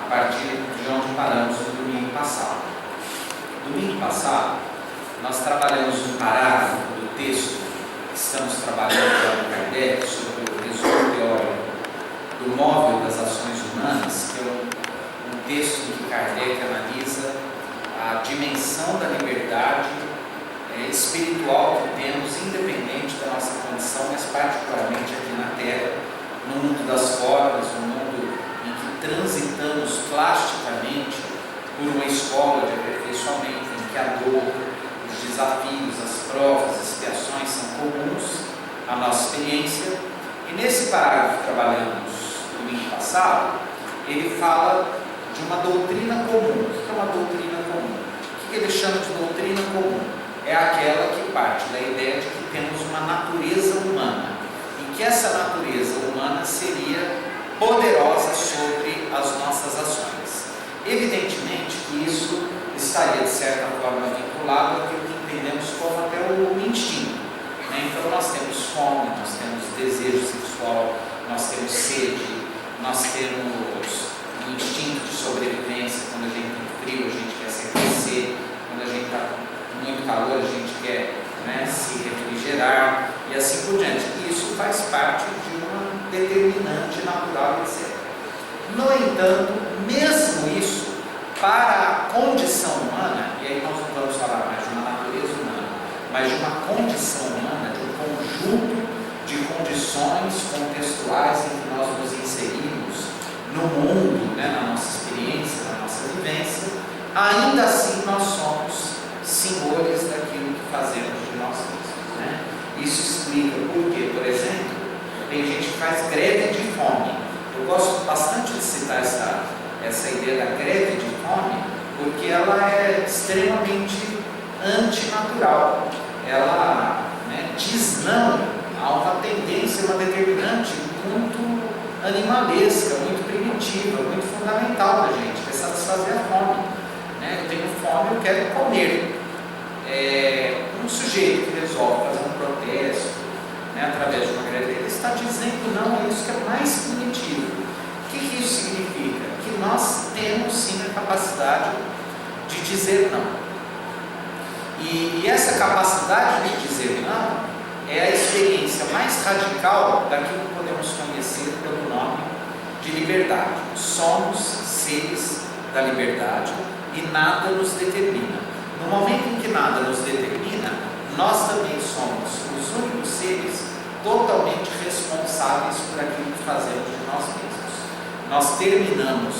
partir de onde paramos no domingo passado. Domingo passado, nós trabalhamos um parágrafo do texto que estamos trabalhando com o Kardec sobre o resumo teórico do móvel das ações humanas, que é um texto em que Kardec analisa a dimensão da liberdade espiritual que temos, independente da nossa condição, mas particularmente aqui na Terra, no mundo das formas, no mundo em que transitamos plasticamente por uma escola de aperfeiçoamento, em que a dor, os desafios, as provas, as expiações são comuns à nossa experiência. E nesse parágrafo que trabalhamos no domingo passado, ele fala de uma doutrina comum. O que é uma doutrina comum? O que ele chama de doutrina comum? É aquela que parte da ideia de que temos uma natureza humana e que essa natureza humana seria poderosa sobre as nossas ações. Evidentemente que isso estaria de certa forma vinculado àquilo que entendemos como até o instinto, né? Então nós temos fome, nós temos desejo sexual, nós temos sede, nós temos um instinto de sobrevivência. Quando a gente tem frio, a gente quer se aquecer, quando a gente está muito calor, a gente quer, né, se refrigerar e assim por diante. Isso faz parte de uma determinante natural, etc. No entanto, mesmo isso, para a condição humana, e aí nós não vamos falar mais de uma natureza humana, mas de uma condição humana, de um conjunto de condições contextuais em que nós nos inserimos no mundo, né, na nossa experiência, na nossa vivência, ainda assim nós somos senhores daquilo que fazemos de nós mesmos, né? Isso explica por quê, por exemplo, tem gente que faz greve de fome. Eu gosto bastante de citar essa ideia da greve de fome, porque ela é extremamente antinatural. Ela, né, diz não a uma tendência, uma determinante muito animalesca, muito primitiva, muito fundamental da gente, que é satisfazer a fome. Eu tenho fome, eu quero comer. Um sujeito que resolve fazer um protesto, né, através de uma greve, ele está dizendo não a isso que é mais primitivo. O que isso significa? Que nós temos sim a capacidade de dizer não. E essa capacidade de dizer não é a experiência mais radical daquilo que podemos conhecer pelo nome de liberdade. Somos seres da liberdade e nada nos determina. No momento em que nada nos determina, nós também somos os únicos seres totalmente responsáveis por aquilo que fazemos de nós mesmos. Nós terminamos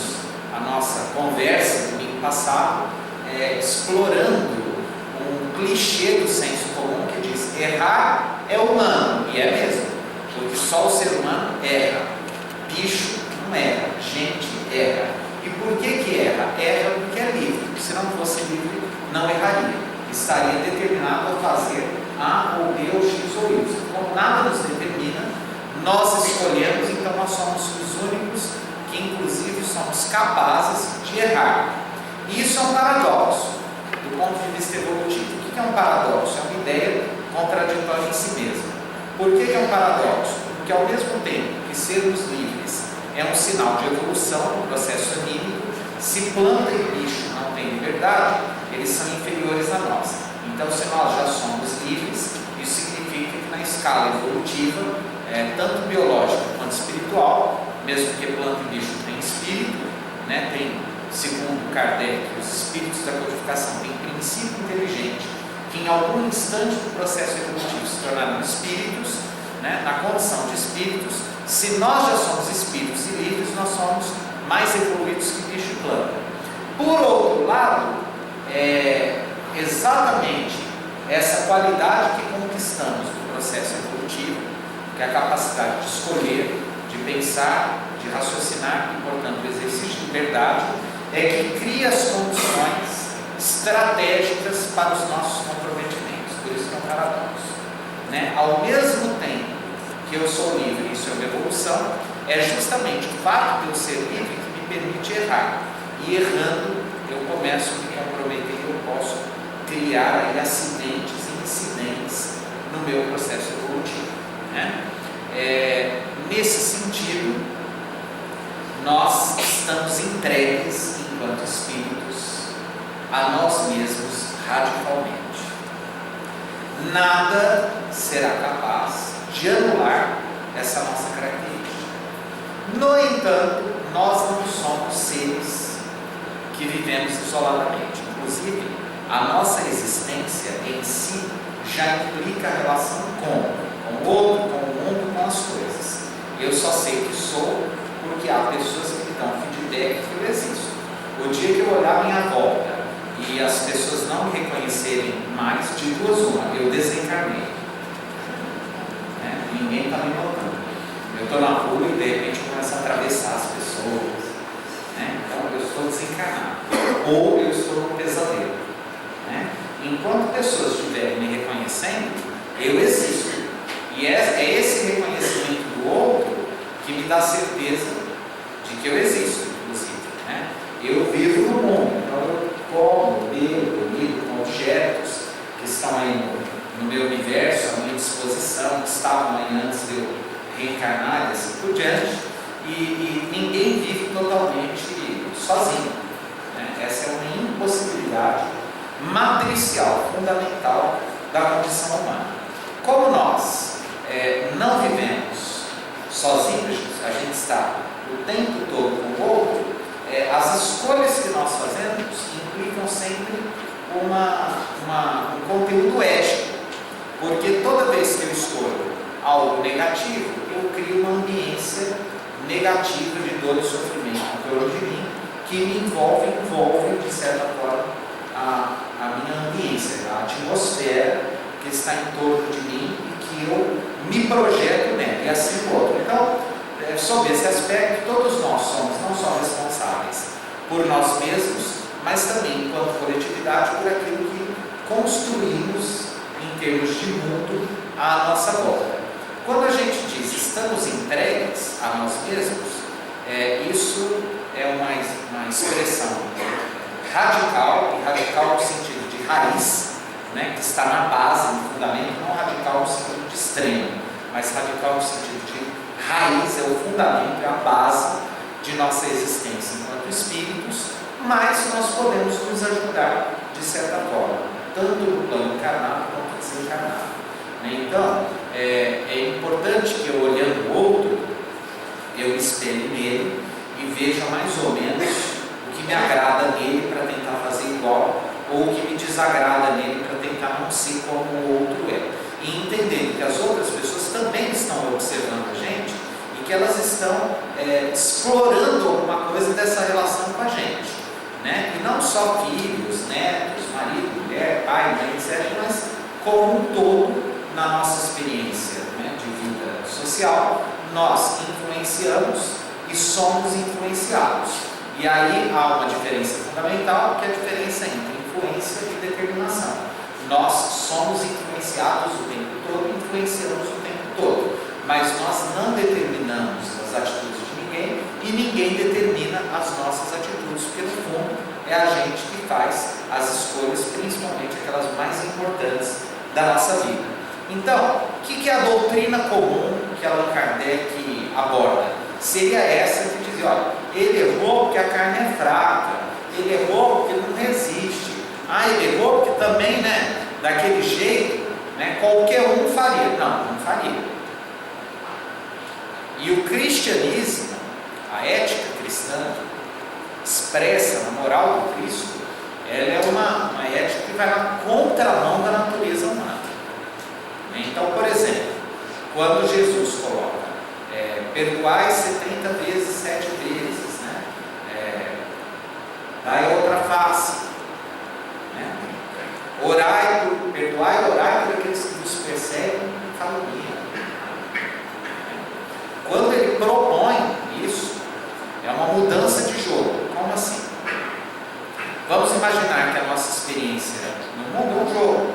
a nossa conversa do domingo passado explorando um clichê do senso comum que diz: errar é humano, e é mesmo, porque só o ser humano erra, bicho não erra, gente erra. E por que erra? Erra porque é livre. Se não fosse livre, não erraria. Estaria determinado a fazer A ou B ou X ou Y. Como nada nos determina, nós escolhemos, então nós somos os únicos que inclusive somos capazes de errar. E isso é um paradoxo do ponto de vista evolutivo. O que é um paradoxo? É uma ideia contraditória em si mesma. Por que é um paradoxo? Porque ao mesmo tempo que sermos livres é um sinal de evolução no processo anímico, se planta e bicho não têm liberdade, eles são inferiores a nós. Então, se nós já somos livres, isso significa que na escala evolutiva, tanto biológica quanto espiritual, mesmo que planta e bicho tem espírito, né, tem, segundo Kardec, os espíritos da codificação têm princípio inteligente, que em algum instante do processo evolutivo se tornaram espíritos, né, na condição de espíritos. Se nós já somos espíritos e livres, nós somos mais evoluídos que bicho e planta. Por outro lado, exatamente essa qualidade que conquistamos no processo evolutivo, que é a capacidade de escolher, de pensar, de raciocinar, e portanto o exercício de liberdade, é que cria as condições estratégicas para os nossos comprometimentos. Por isso que é um paradoxo, né? Ao mesmo tempo que eu sou livre, isso é uma evolução, é justamente o fato de eu ser livre que me permite errar. E errando, eu começo a me comprometer, eu posso criar aí acidentes e incidentes no meu processo evolutivo, né? Nesse sentido, nós estamos entregues, enquanto espíritos, a nós mesmos radicalmente. Nada será capaz de anular essa nossa característica. No entanto, nós não somos seres que vivemos isoladamente. Inclusive, a nossa existência em si já implica a relação com o outro, com o mundo, com as coisas. Eu só sei que sou porque há pessoas que me dão feedback que eu existo. O dia que eu olhar à minha volta e as pessoas não me reconhecerem mais, de duas uma, eu desencarnei. Ninguém está me notando. Eu estou na rua e de repente começo a atravessar as pessoas. Então eu estou desencarnado. Ou eu estou num pesadelo. Enquanto pessoas estiverem me reconhecendo, eu existo. E é esse reconhecimento do outro que me dá certeza de que eu existo, inclusive. Eu vivo no mundo, então eu como, bebo, lido com objetos que estão aí no meu universo, à minha disposição, que estavam aí antes de eu reencarnar e assim por diante, e ninguém vive totalmente sozinho. Essa é uma impossibilidade matricial, fundamental da condição humana. Como nós não vivemos sozinhos, a gente está o tempo todo com o outro, as escolhas que nós fazemos implicam sempre um conteúdo ético, porque toda vez que eu escolho algo negativo, eu crio uma ambiência negativa de dor e sofrimento em torno de mim, que me envolve de certa forma a minha ambiência, a atmosfera que está em torno de mim e que eu me projeto nela, e assim o outro. Então, sob esse aspecto, todos nós somos não só responsáveis por nós mesmos, mas também, enquanto coletividade, por aquilo que construímos em termos de mundo à nossa volta. Quando a gente diz estamos entregues a nós mesmos, isso é uma expressão radical, e radical no sentido de raiz, que está na base, no fundamento, não radical no sentido de extremo, mas radical no sentido de raiz, é o fundamento, é a base de nossa existência enquanto espíritos, mas nós podemos nos ajudar de certa forma, tanto no plano encarnado quanto desencarnado. Então, é importante que eu, olhando o outro, eu me espelhe nele e veja mais ou menos o que me agrada nele para tentar fazer igual, ou o que me desagrada nele para tentar não ser como o outro é. E entendendo que as outras pessoas também estão observando a gente e que elas estão explorando alguma coisa dessa relação com a gente. E não só filhos, netos, marido, mulher, pai, mãe, etc., mas como um todo na nossa experiência de vida social, nós influenciamos e somos influenciados. E aí há uma diferença fundamental, que é a diferença entre influência e determinação. Nós somos influenciados o tempo todo, influenciamos o tempo todo, mas nós não determinamos as atitudes de ninguém e ninguém determina as nossas atitudes, porque no fundo é a gente que faz as escolhas, principalmente aquelas mais importantes da nossa vida. Então, o que é a doutrina comum que Allan Kardec aborda? Seria essa que dizia, olha, ele errou porque a carne é fraca, ele errou porque não resiste, ele errou porque também, daquele jeito, qualquer um faria. Não faria. E o cristianismo, a ética cristã, expressa na moral do Cristo, ela é uma ética que vai na contramão da natureza humana. Então, por exemplo, quando Jesus coloca perdoai 70 vezes, 7 vezes, dai a outra face, perdoai e orai por aqueles que vos perseguem com calúnia. Quando ele propõe isso, é uma mudança de jogo. Como assim? Vamos imaginar que a nossa experiência no mundo é um jogo.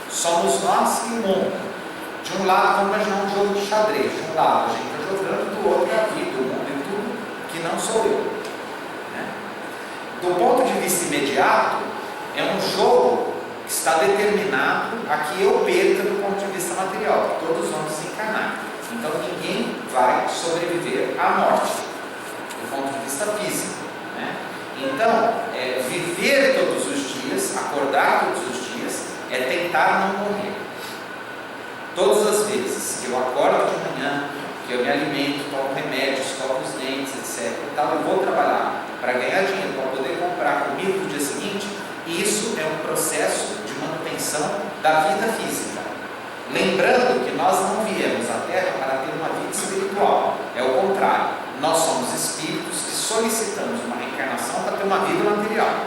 Somos nós e o mundo. De um lado, vamos imaginar um jogo de xadrez. De um lado, a gente está jogando, do outro, a vida, o mundo e tudo que não sou eu. Do ponto de vista imediato, é um jogo que está determinado a que eu perca do ponto de vista material. Todos vamos desencarnar. Então, ninguém vai sobreviver à morte, do ponto de vista físico. eu me alimento, tomo remédios, tomo os dentes, etc. Então, eu vou trabalhar para ganhar dinheiro, para poder comprar comida no dia seguinte. Isso é um processo de manutenção da vida física. Lembrando que nós não viemos à Terra para ter uma vida espiritual. É o contrário. Nós somos espíritos que solicitamos uma reencarnação para ter uma vida material.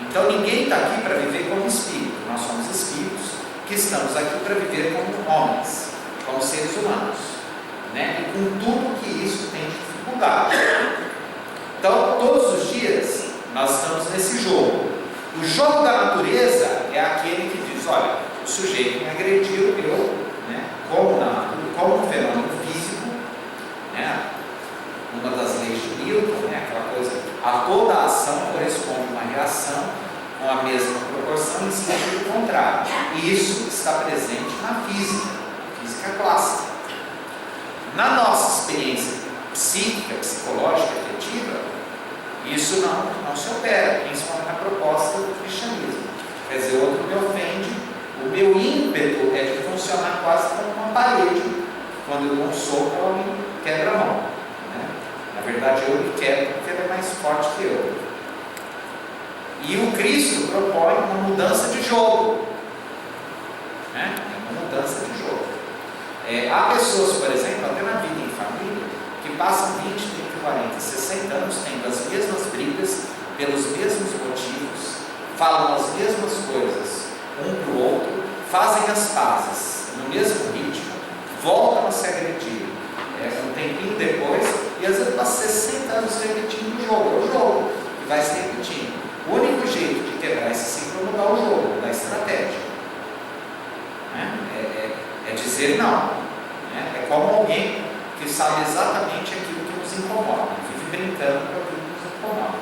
Então ninguém está aqui para viver como espírito. Nós somos espíritos que estamos aqui para viver como homens, como seres humanos, né? E com tudo que isso tem de dificuldade. Então todos os dias nós estamos nesse jogo. O jogo da natureza é aquele que diz: olha, o sujeito me agrediu, eu, né, como um fenômeno físico, né, uma das leis de Newton, né, aquela coisa, a toda ação corresponde uma reação com a mesma proporção em sentido contrário. E isso está presente na física clássica. Na nossa experiência psíquica, psicológica, afetiva, isso não se opera, principalmente na proposta do cristianismo. Quer dizer, o outro me ofende, o meu ímpeto é de funcionar quase como uma parede. Quando eu dou um soco, ela me quebra a mão, né? Na verdade, eu me quebro porque ela é mais forte que eu. E o Cristo propõe uma mudança de jogo, né? É uma mudança de jogo. Há pessoas, por exemplo, até na vida em família, que passam 20, 30, 40, 60 anos tendo as mesmas brigas, pelos mesmos motivos, falam as mesmas coisas um para o outro, fazem as pazes no mesmo ritmo, voltam a se agredir um tempinho depois, e às vezes passa 60 anos repetindo o jogo. É o jogo que vai se repetindo. O único jeito de quebrar esse ciclo é mudar o jogo, mudar a estratégia, né? É dizer não, né? É como alguém que sabe exatamente aquilo que nos incomoda, vive brincando com aquilo que nos incomoda,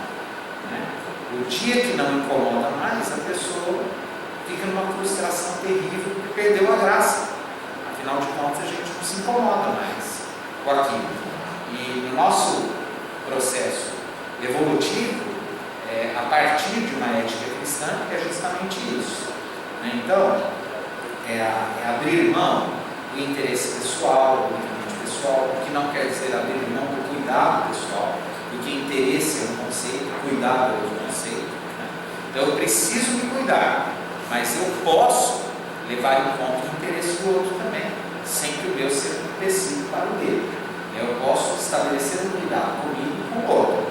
né? O dia que não incomoda mais, a pessoa fica numa frustração terrível porque perdeu a graça. Afinal de contas, a gente não se incomoda mais com aquilo. E no nosso processo evolutivo, a partir de uma ética cristã, é justamente isso, né? Então, é abrir mão do interesse pessoal, do limite pessoal, o que não quer dizer abrir mão do cuidado pessoal, porque interesse é um conceito, cuidado é outro conceito, né? Então eu preciso me cuidar, mas eu posso levar em conta o interesse do outro também, sem que o meu seja um empecilho para o dele. Eu posso estabelecer um cuidado comigo e com o outro.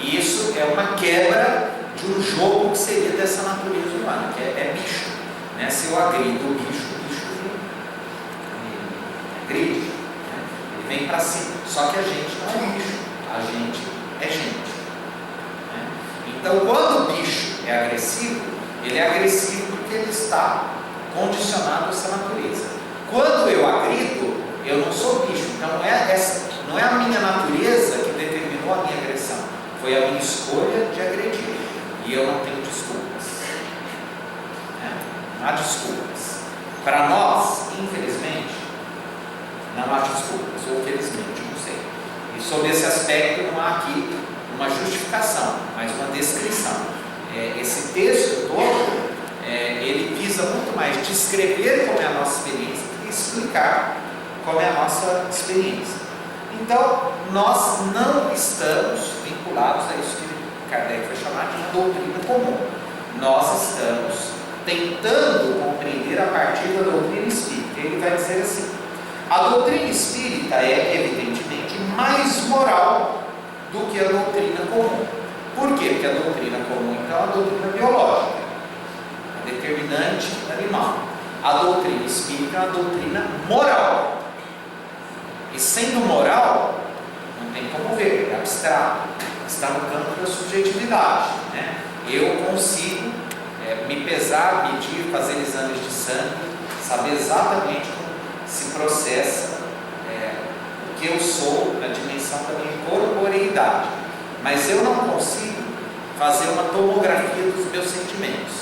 E isso é uma quebra de um jogo que seria dessa natureza humana, que é bicho, né? Se eu agrido o bicho agride, né? Ele vem para cima. Só que a gente não é bicho, a gente é gente, né? Então, quando o bicho é agressivo, ele é agressivo porque ele está condicionado a essa natureza. Quando eu agrido, eu não sou bicho. Então não é a minha natureza que determinou a minha agressão, foi a minha escolha de agredir. E eu não tenho desculpas, né? Não há desculpas. Para nós, infelizmente, não há desculpas, ou felizmente, não sei. E sobre esse aspecto não há aqui uma justificação, mas uma descrição. Esse texto todo, ele visa muito mais descrever como é a nossa experiência do que explicar como é a nossa experiência. Então, nós não estamos vinculados a isso que Kardec vai chamar de doutrina comum. Nós estamos tentando compreender a partir da doutrina espírita. Ele vai dizer assim: a doutrina espírita é, evidentemente, mais moral do que a doutrina comum. Por quê? Porque a doutrina comum, então, é a doutrina biológica, a determinante animal. A doutrina espírita é a doutrina moral. E sendo moral, não tem como ver, é abstrato, está no campo da subjetividade, né? Eu consigo me pesar, medir, fazer exames de sangue, saber exatamente como se processa o que eu sou na dimensão da minha corporeidade, mas eu não consigo fazer uma tomografia dos meus sentimentos,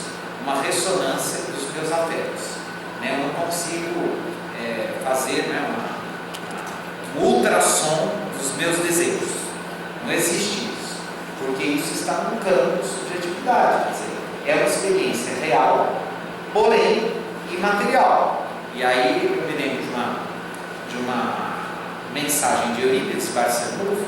uma ressonância dos meus afetos, né? Eu não consigo fazer, né, um ultrassom dos meus desejos. Não existe isso, porque isso está no campo de subjetividade, quer dizer, é uma experiência real, porém imaterial. E aí eu me lembro de uma mensagem de Eurípides Barçanufo,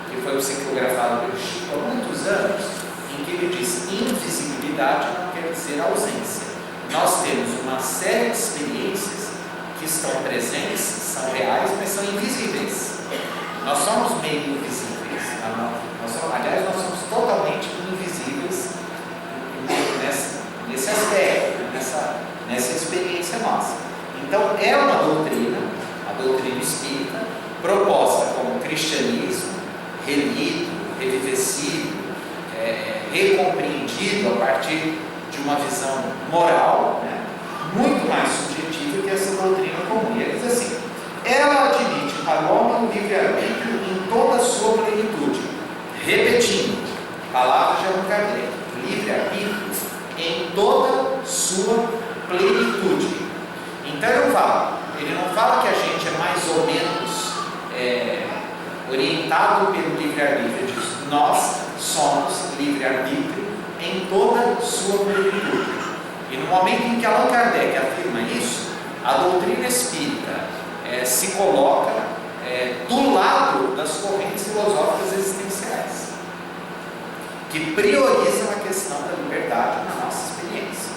que foi psicografado pelo Chico há muitos anos, em que ele diz: invisibilidade não quer dizer ausência. Nós temos uma série de experiências que estão presentes, são reais, mas são invisíveis. Nós somos meio invisíveis. Aliás, nós somos totalmente invisíveis nesse aspecto, nessa experiência nossa. Então, é uma doutrina, a doutrina espírita, proposta como cristianismo, relido, revivecido, recompreendido a partir de uma visão moral, né, muito mais subjetiva que essa doutrina comum. E ele diz assim: ela admite para o homem o livre-arbítrio em toda a sua plenitude. Repetindo, palavras de Allan Kardec: livre-arbítrio em toda sua plenitude. Então ele não fala que a gente é mais ou menos orientado pelo livre-arbítrio. Ele diz: nós somos livre-arbítrio em toda sua plenitude. E no momento em que Allan Kardec afirma isso, a doutrina espírita se coloca do lado das correntes filosóficas existenciais, que priorizam a questão da liberdade na nossa experiência,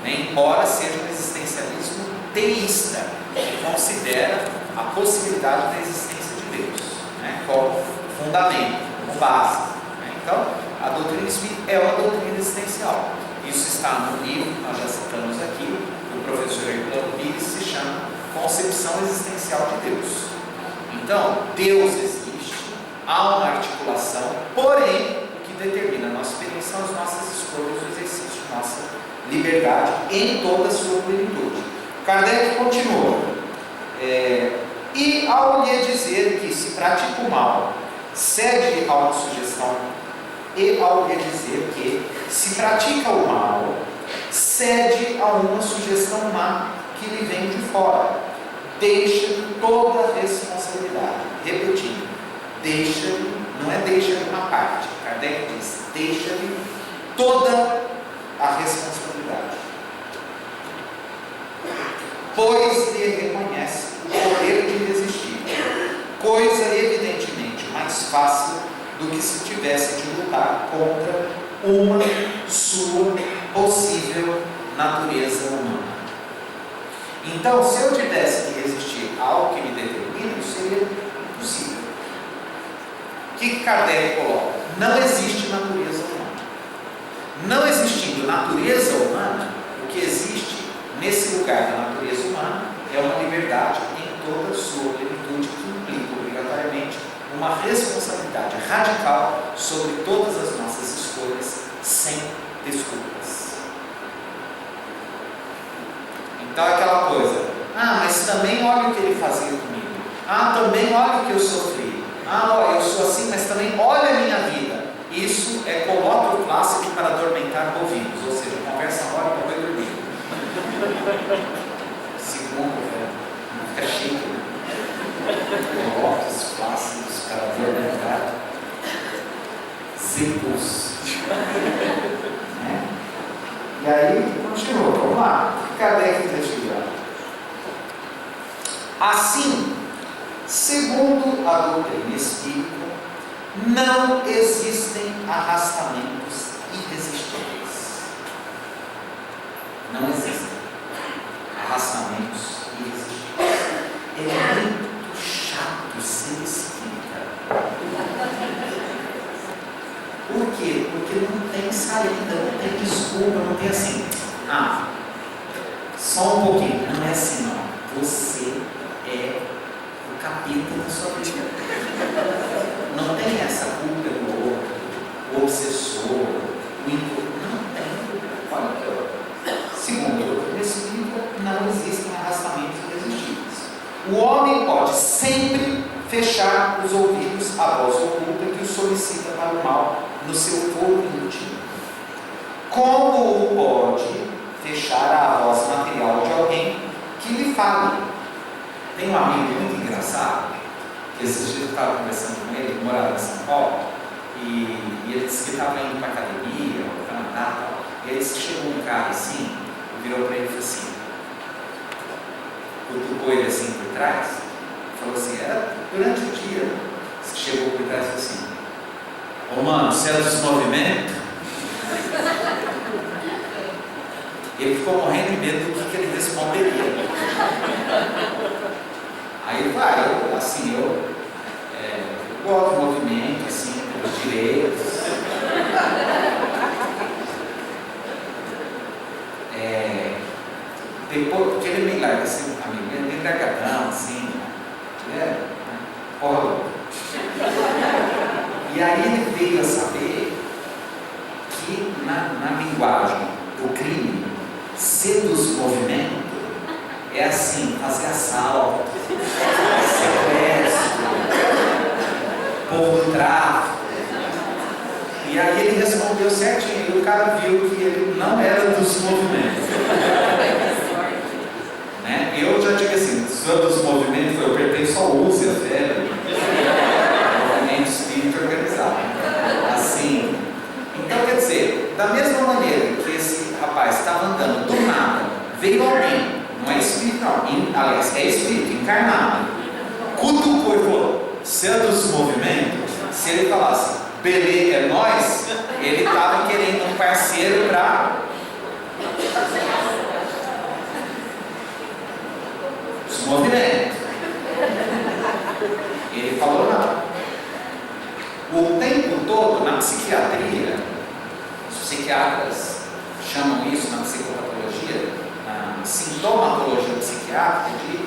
né? Embora seja um existencialismo teísta, que considera a possibilidade da existência de Deus, né, como fundamento, como base, né? Então, a doutrina espírita é uma doutrina existencial. Isso está no livro, nós já citamos aqui, do professor Herculano Pires, se chama Concepção Existencial de Deus. Então, Deus existe, há uma articulação, porém, o que determina a nossa experiência são as nossas escolhas, o exercício de nossa liberdade em toda a sua plenitude. Kardec continua: e ao lhe dizer que se pratica o mal, cede a uma sugestão, e ao lhe dizer que se pratica o mal, cede a uma sugestão má que lhe vem de fora, deixa-lhe toda a responsabilidade. Repetindo, deixa-lhe, não é deixa-lhe uma parte, Kardec diz: deixa-lhe toda a responsabilidade, pois lhe reconhece o poder de resistir, coisa evidentemente mais fácil do que se tivesse de lutar contra uma sua possível natureza humana. Então, se eu tivesse que resistir a algo que me determina, isso seria impossível. O que Kardec coloca? Não existe natureza humana. Não existindo natureza humana, o que existe nesse lugar da natureza humana é uma liberdade em toda a sua plenitude, que implica obrigatoriamente uma responsabilidade radical sobre todas as nossas escolhas, sem desculpas. Então, aquela coisa: mas também olha o que ele fazia comigo, também olha o que eu sofri, eu sou assim, mas também olha a minha vida. Isso é colóquio clássico para atormentar bovinos, ou seja, conversa agora para vai dormir. Segundo, não fica chique, né? Colóquios clássicos para atormentar zicos. E aí, continua, vamos lá. Kardec investigar. Assim, segundo a doutrina espírita, não existem arrastamentos irresistíveis. Não existem arrastamentos irresistíveis. É muito chato ser espírita. Por quê? Porque não tem saída, não tem desculpa, não tem assim: só um pouquinho. Não é assim, não. Você é o capeta da sua vida. Não tem essa culpa do outro, o obsessor, o não tem. Olha aqui, segundo a doutrina espírita, não existem arrastamentos irresistíveis. O homem pode sempre fechar os ouvidos à voz oculta que o solicita para o mal no seu corpo íntimo. Como o pode fechar a voz material de alguém que lhe fale? Tem um amigo muito engraçado, que esses dias eu estava conversando com ele, que morava em São Paulo, e ele disse que estava indo para a academia, ou para Canadá, e aí chegou um cara assim, e virou para ele e falou assim, cutucou ele assim por trás, falou falou assim, era durante o dia, chegou por trás e disse assim: ô mano, você é dos movimentos? Ele ficou morrendo de medo do que ele responderia. Aí ele vai, eu gosto do movimento, assim, pelos direitos. Depois, porque ele me larga assim, amigo, ele é meio largadão, assim, porra. E aí ele veio a saber que na linguagem do crime, ser dos movimentos é assim, fazer assalto, sequestro, povo do tráfico. E aí ele respondeu certinho, e o cara viu que ele não era dos movimentos. Né? Eu já digo assim, sou dos movimentos, eu pertenço ao use a fé, movimento espírito organizado. Assim, então quer dizer, da mesma maneira que esse rapaz estava andando do nada, veio alguém, não é espírito não, aliás, é espírito, encarnado, cutucou e falou: se é dos movimentos, se ele falasse, beleza, é nós, ele estava querendo um parceiro para os movimentos. Ele falou nada. O tempo todo, na psiquiatria, os psiquiatras chamam isso na psicopatologia, na sintomatologia psiquiátrica, de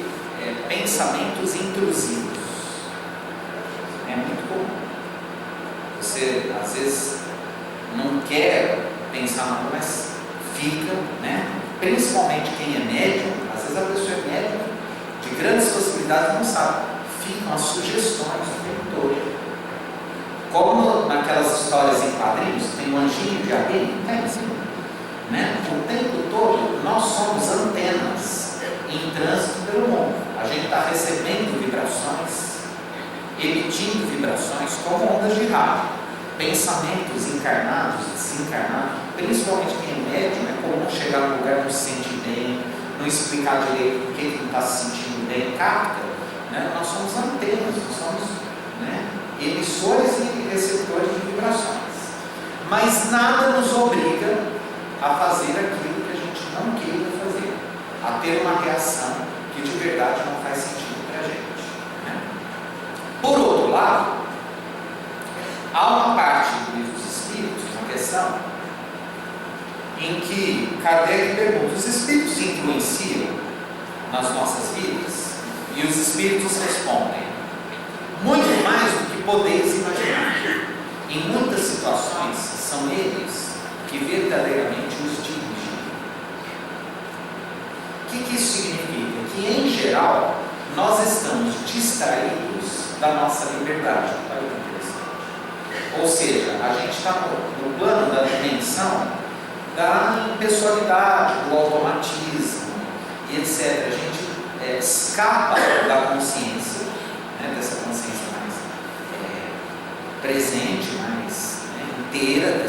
pensamentos intrusivos. É muito comum. Você, às vezes, não quer pensar na coisa, mas fica, né? Principalmente quem é médium, às vezes a pessoa é médium de grandes possibilidades não sabe. Ficam as sugestões o tempo todo. Como naquelas histórias em quadrinhos, tem um anjinho de alguém, tem assim, né? O tempo todo nós somos antenas em trânsito pelo mundo. A gente está recebendo vibrações, emitindo vibrações como ondas de rádio, pensamentos encarnados, desencarnados. Principalmente quem é médium, é comum chegar num lugar não se sentir bem, não explicar direito por que não está se sentindo bem, capta, né? Nós somos antenas, nós somos, né, emissores e receptores de vibrações, mas nada nos obriga a fazer aquilo que a gente não queira fazer, a ter uma reação que de verdade não faz sentido para a gente, né? Por outro lado, há uma parte do Livro dos Espíritos, uma questão em que Kardec pergunta: os espíritos influenciam nas nossas vidas? E os espíritos respondem: muito mais do que podeis imaginar. Em muitas situações, são eles que verdadeiramente os dirigem. O que isso significa? Que, em geral, nós estamos distraídos da nossa liberdade. Olha que interessante. Ou seja, a gente está no plano da dimensão da impessoalidade, do automatismo e etc. A gente escapa da consciência, né, dessa consciência mais presente, mais inteira,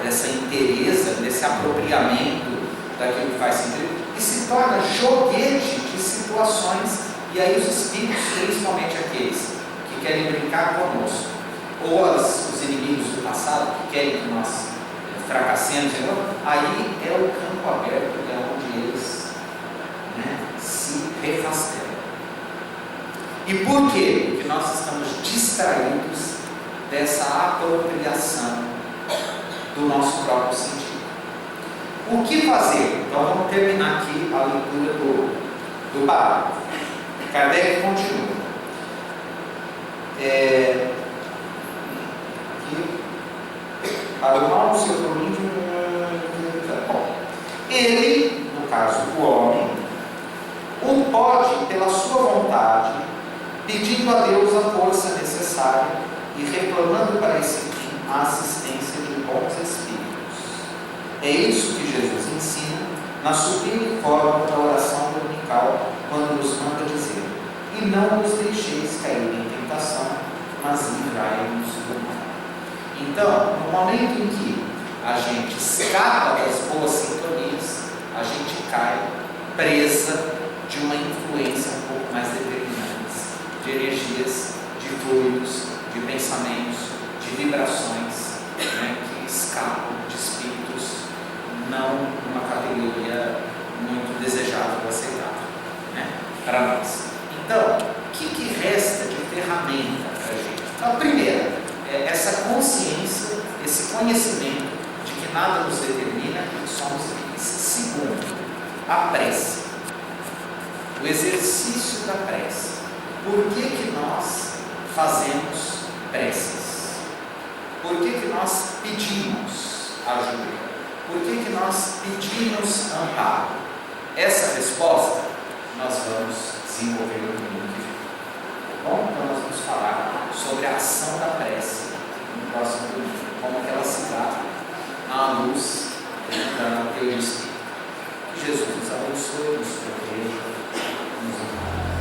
dessa inteireza, desse apropriamento daquilo que faz sentido, e se torna joguete de situações. E aí os espíritos, principalmente aqueles que querem brincar conosco, ou os inimigos do passado que querem que nós fracassemos, aí é o campo aberto, é onde eles, né, se refasteiam. E por quê? Porque nós estamos distraídos dessa apropriação do nosso próprio sentido. O que fazer? Então vamos terminar aqui a leitura do parágrafo. Kardec continua. Para o mal do seu domínio, ele, no caso o homem, o pode, pela sua vontade, pedindo a Deus a força necessária e reclamando para esse fim a assistência de bons espíritos. É isso que Jesus ensina na sublime forma da oração dominical, quando nos manda dizer: e não nos deixeis cair em tentação, mas livrai-nos do mal. Então, no momento em que a gente escapa das boas sintonias, a gente cai presa de uma influência um pouco mais determinante, de energias, de fluidos, de pensamentos, de vibrações, né, que escapam de espíritos não numa categoria muito desejável ou aceitável, né, para nós. Então, o que resta de ferramenta para a gente? Então, a primeira é essa consciência, esse conhecimento de que nada nos determina e que somos livres. Segundo, a prece, o exercício da prece. Por que nós fazemos preces? Por que nós pedimos ajuda? Por que nós pedimos amparo? Essa resposta nós vamos desenvolver no domingo que vem. Tá bom? Então nós vamos falar sobre a ação da prece no próximo domingo, como que ela se dá à luz da teoria espírita. Que Jesus nos abençoe, nos proteja, nos ampare.